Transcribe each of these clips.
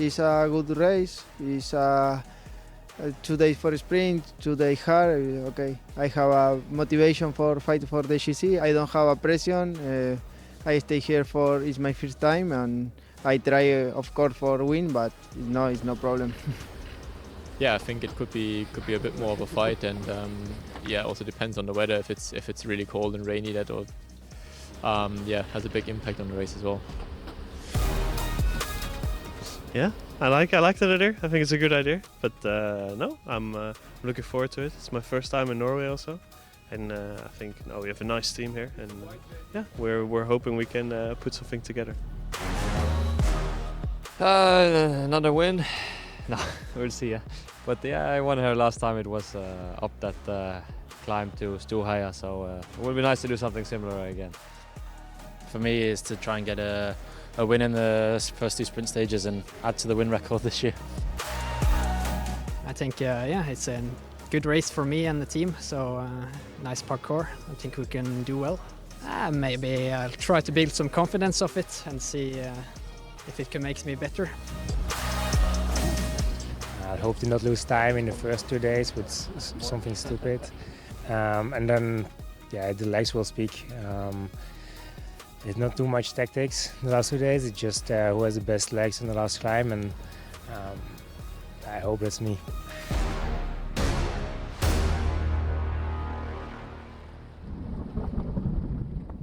It's a good race. It's 2 days for sprint, 2 days hard. Okay, I have a motivation for fight for the GC. I don't have a pressure. I stay here for it's my first time, and I try, of course, for win, but it's no problem. Yeah, I think it could be a bit more of a fight, and yeah, also depends on the weather. If it's really cold and rainy, that will yeah, has a big impact on the race as well. Yeah, I like that idea. I think it's a good idea. But no, I'm looking forward to it. It's my first time in Norway also, and I think we have a nice team here, and yeah, we're hoping we can put something together. Another win. No, we'll see. Yeah. But yeah, I won here last time. It was up that climb to Storheia, so it will be nice to do something similar again. For me, is to try and get a win in the first 2 sprint stages and add to the win record this year. I think yeah, it's a good race for me and the team. So nice parkour. I think we can do well. Maybe I'll try to build some confidence of it and see if it can make me better. I hope to not lose time in the first 2 days with something stupid, and then yeah, the legs will speak. It's not too much tactics the last 2 days. It's just who has the best legs on the last climb, and I hope that's me.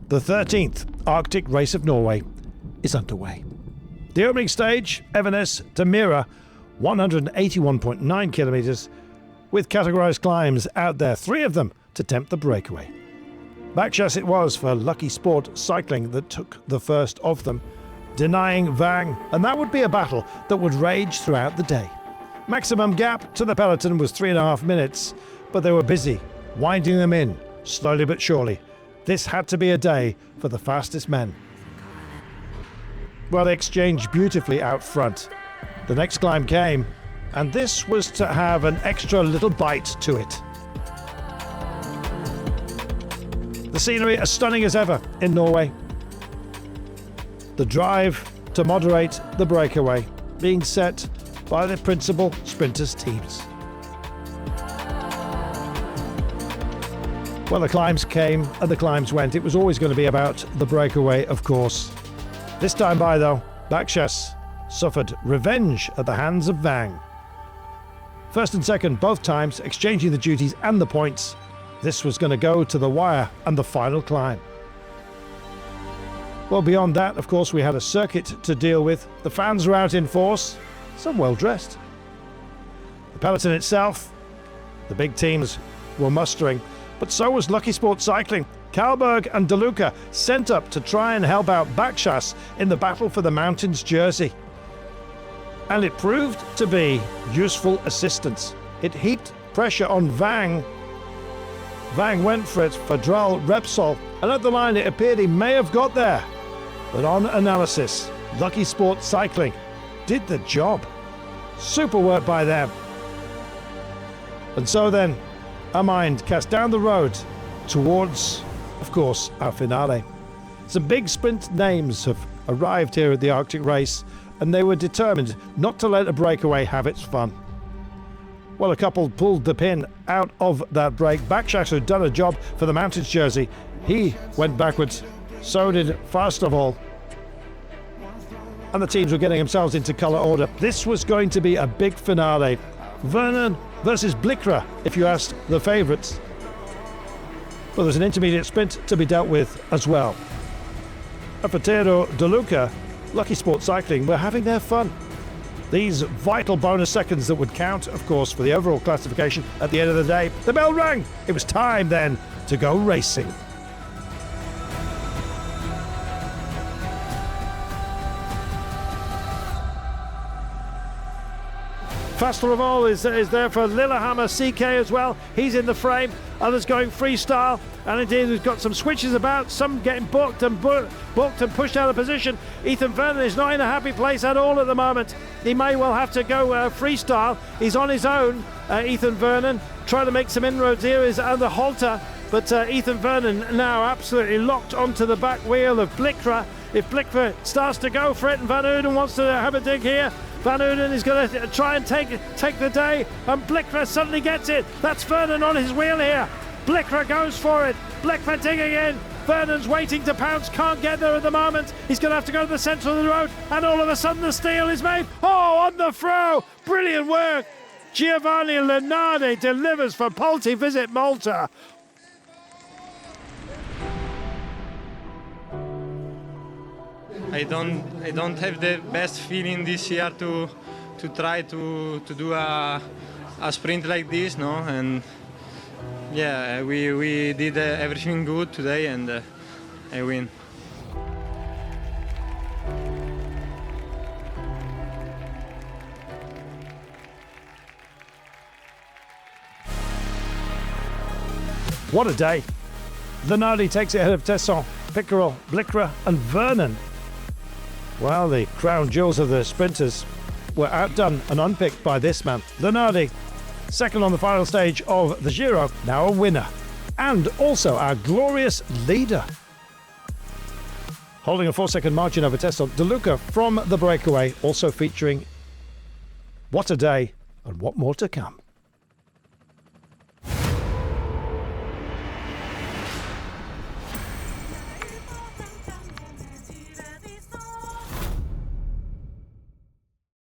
The 13th Arctic Race of Norway is underway. The opening stage, Evenes to Mira, 181.9 kilometres, with categorised climbs out there, 3 of them to tempt the breakaway. Backchasse it was for Lucky Sport Cycling that took the first of them, denying Vang, and that would be a battle that would rage throughout the day. Maximum gap to the peloton was 3.5 minutes, but they were busy, winding them in, slowly but surely. This had to be a day for the fastest men. Well, they exchanged beautifully out front. The next climb came, and this was to have an extra little bite to it. The scenery as stunning as ever in Norway. The drive to moderate the breakaway being set by the principal sprinters' teams. Well, the climbs came and the climbs went. It was always going to be about the breakaway, of course. This time by, though, Backchasse suffered revenge at the hands of Vang. First and second, both times, exchanging the duties and the points. This was going to go to the wire and the final climb. Well, beyond that, of course, we had a circuit to deal with. The fans were out in force, some well dressed. The peloton itself, the big teams were mustering, but so was Lucky Sport Cycling. Kalberg and DeLuca sent up to try and help out Backchasse in the battle for the Mountains jersey. And it proved to be useful assistance. It heaped pressure on Vang. Vang went for it for Dral Repsol, and at the line it appeared he may have got there. But on analysis, Lucky Sport Cycling did the job. Super work by them. And so then, our mind cast down the road towards, of course, our finale. Some big sprint names have arrived here at the Arctic race, and they were determined not to let a breakaway have its fun. Well, a couple pulled the pin out of that break. Backchasse had done a job for the Mountains jersey. He went backwards, so did Fast of All. And the teams were getting themselves into colour order. This was going to be a big finale. Vernon versus Blikra, if you asked the favourites. Well, there's an intermediate sprint to be dealt with as well. And for Teodor DeLuca, Lucky Sport Cycling were having their fun. These vital bonus seconds that would count, of course, for the overall classification at the end of the day. The bell rang. It was time then to go racing. Faster of all is there for Lillehammer CK as well. He's in the frame. Others going freestyle. And indeed, we've got some switches about. Some getting booked and pushed out of position. Ethan Vernon is not in a happy place at all at the moment. He may well have to go freestyle. He's on his own, Ethan Vernon. Trying to make some inroads here is under halter. But Ethan Vernon now absolutely locked onto the back wheel of Blikra. If Blikra starts to go for it and Van Uden wants to have a dig here, Van Uden is going to try and take the day, and Blichra suddenly gets it. That's Vernon on his wheel here. Blichra goes for it. Blichra digging in. Vernon's waiting to pounce, can't get there at the moment. He's going to have to go to the centre of the road, and all of a sudden the steal is made. Oh, on the throw! Brilliant work! Giovanni Lenardi delivers for Polti Visit Malta. I don't have the best feeling this year to try to do a sprint like this, no? And yeah, we did everything good today, and I win. What a day. Lenardi takes it ahead of Tesson, Pickerel, Blichra and Vernon. Well, the crown jewels of the sprinters were outdone and unpicked by this man. Lenardi, second on the final stage of the Giro, now a winner. And also our glorious leader. Holding a 4-second margin over Tesson, De Luca from the breakaway, also featuring What a Day and What More to Come.